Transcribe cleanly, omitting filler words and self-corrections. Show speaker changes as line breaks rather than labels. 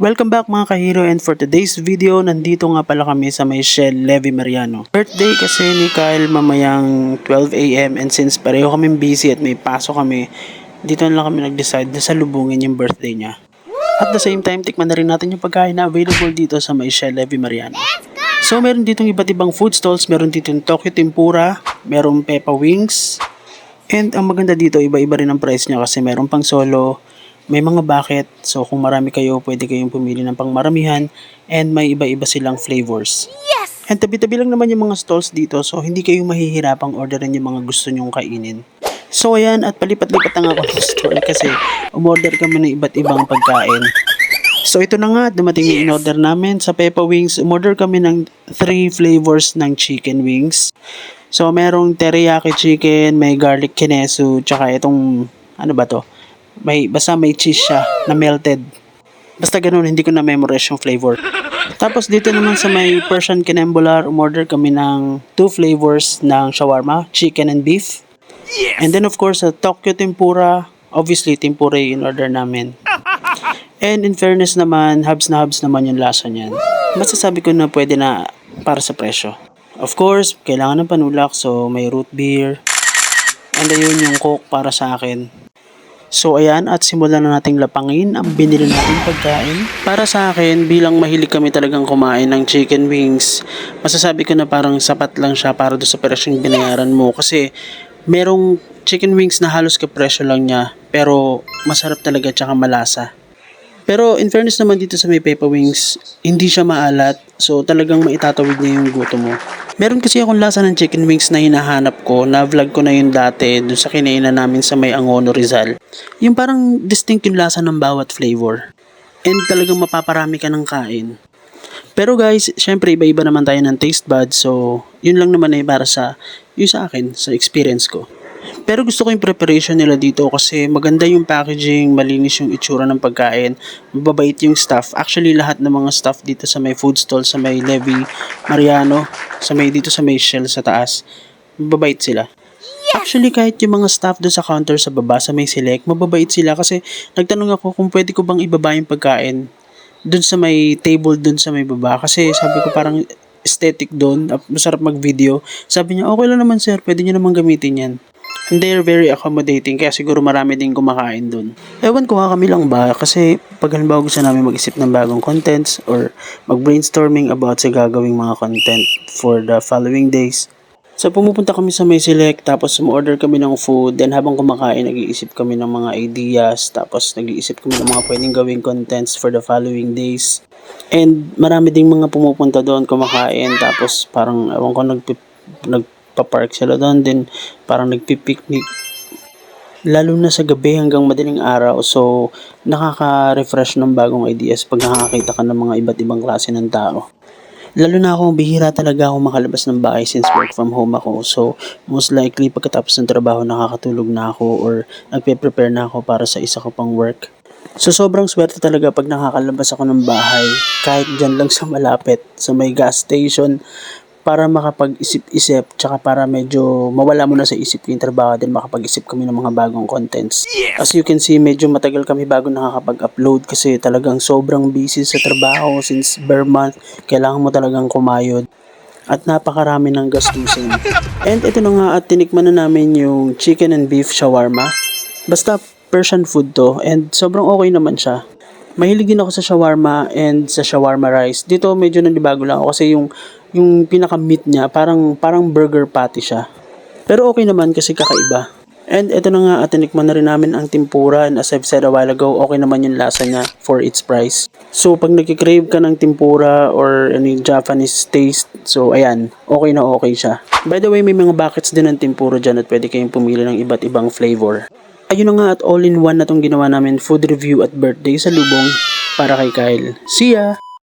Welcome back mga kahiro, and for today's video, nandito nga pala kami sa may Shell Levi Mariano. Birthday kasi ni Kyle mamayang 12 AM, and since pareho kaming busy at may pasok kami, dito na lang kami nag-decide na salubungin yung birthday niya. At the same time, tikman na rin natin yung pagkain na available dito sa may Shell Levi Mariano. So meron ditong iba't ibang food stalls, meron ditong Tokyo Tempura, meron Peppa Wings, and ang maganda dito, iba-iba rin ang price niya kasi meron pang solo, may mga bucket, so kung marami kayo, pwede kayong pumili ng pangmaramihan, and may iba-iba silang flavors. Yes! And tabi-tabi lang naman yung mga stalls dito, so hindi kayo mahihirapang orderin yung mga gusto nyong kainin. So ayan, at palipat-lipat na nga ako ng store kasi umorder kami ng iba't ibang pagkain. So ito na nga, dumating yung in-order namin sa Peppa Wings. Umorder kami ng 3 flavors ng chicken wings. So merong teriyaki chicken, may garlic kinesu, tsaka itong, ano ba to? Basta may cheese siya na melted. Basta ganun, hindi ko na memorize yung flavor. Tapos dito naman sa may Persian Kinembolar, umorder kami ng 2 flavors ng shawarma, chicken and beef. And then of course, sa Tokyo Tempura, obviously tempura yung in-order namin. And in fairness naman, habs naman yung lasa niyan. Masasabi ko na pwede na para sa presyo. Of course, kailangan ng panulak, so may root beer. And ayun yung coke para sa akin. So ayan, at simulan na nating lapangin ang binili nating pagkain. Para sa akin, bilang mahilig kami talagang kumain ng chicken wings, masasabi ko na parang sapat lang siya para do sa presyong binayaran mo. Kasi merong chicken wings na halos kapresyo lang niya, pero masarap talaga tsaka malasa. Pero in fairness naman dito sa may Peppa Wings, hindi siya maalat, so talagang maitatawid niya yung gutom mo. Meron kasi akong lasa ng chicken wings na hinahanap ko, na vlog ko na yun dati dun sa kinainan namin sa may Angono Rizal. Yung parang distinct yung lasa ng bawat flavor. And talagang mapaparami ka ng kain. Pero guys, syempre iba-iba naman tayo ng taste buds, so yun lang naman ay para sa akin, sa experience ko. Pero gusto ko yung preparation nila dito kasi maganda yung packaging, malinis yung itsura ng pagkain, mababait yung staff. Actually, lahat ng mga staff dito sa may food stall, sa may Levi Mariano, dito sa may Shell sa taas, mababait sila. Actually, kahit yung mga staff doon sa counter sa baba, sa may Select, mababait sila kasi nagtanong ako kung pwede ko bang ibaba yung pagkain doon sa may table doon sa may baba. Kasi sabi ko parang aesthetic doon, masarap mag-video. Sabi niya, okay lang naman sir, pwede niyo naman gamitin yan. And they're very accommodating, kaya siguro marami din kumakain dun. Ewan ko kami lang ba, kasi pag halimbawa gusto namin mag-isip ng bagong contents or mag-brainstorming about sa gagawing mga content for the following days. So pumupunta kami sa may Select, tapos order kami ng food, then habang kumakain, nag-iisip kami ng mga ideas, tapos nag-iisip kami ng mga pwedeng gawing contents for the following days. And marami ding mga pumupunta doon kumakain, tapos parang ewan ko nagpa-park sila doon, then parang nagpi-picnic. Lalo na sa gabi hanggang madaling araw, so nakaka-refresh ng bagong ideas pag nakakita ka ng mga iba't ibang klase ng tao. Lalo na ako, bihira talaga ako makalabas ng bahay since work from home ako. So, most likely, pagkatapos ng trabaho, nakakatulog na ako or nagpe-prepare na ako para sa isa ko pang work. So, sobrang swerte talaga pag nakakalabas ako ng bahay, kahit dyan lang sa malapit, sa may gas station, para makapag-isip-isip, tsaka para medyo mawala mo na sa isip yung trabaho, din makapag-isip kami ng mga bagong contents. As you can see, medyo matagal kami bago nakakapag-upload kasi talagang sobrang busy sa trabaho since bare month, kailangan mo talagang kumayod at napakarami ng gastusin. And ito na nga, at tinikman na namin yung chicken and beef shawarma. Basta Persian food to, and sobrang okay naman siya. Mahilig din ako sa shawarma and sa shawarma rice. Dito medyo nanibago lang ako kasi yung pinaka-meat niya, parang burger patty siya. Pero okay naman kasi kakaiba. And ito na nga, at tinikman na rin namin ang tempura, and as I've said a while ago, okay naman yung lasa niya for its price. So pag nagkikrave ka ng tempura or any Japanese taste, so ayan, okay na okay siya. By the way, may mga buckets din ng tempura dyan at pwede kayong pumili ng iba't ibang flavor. Ayun na nga, at all-in-one na tong ginawa namin food review at birthday sa Lubong para kay Kyle. See ya!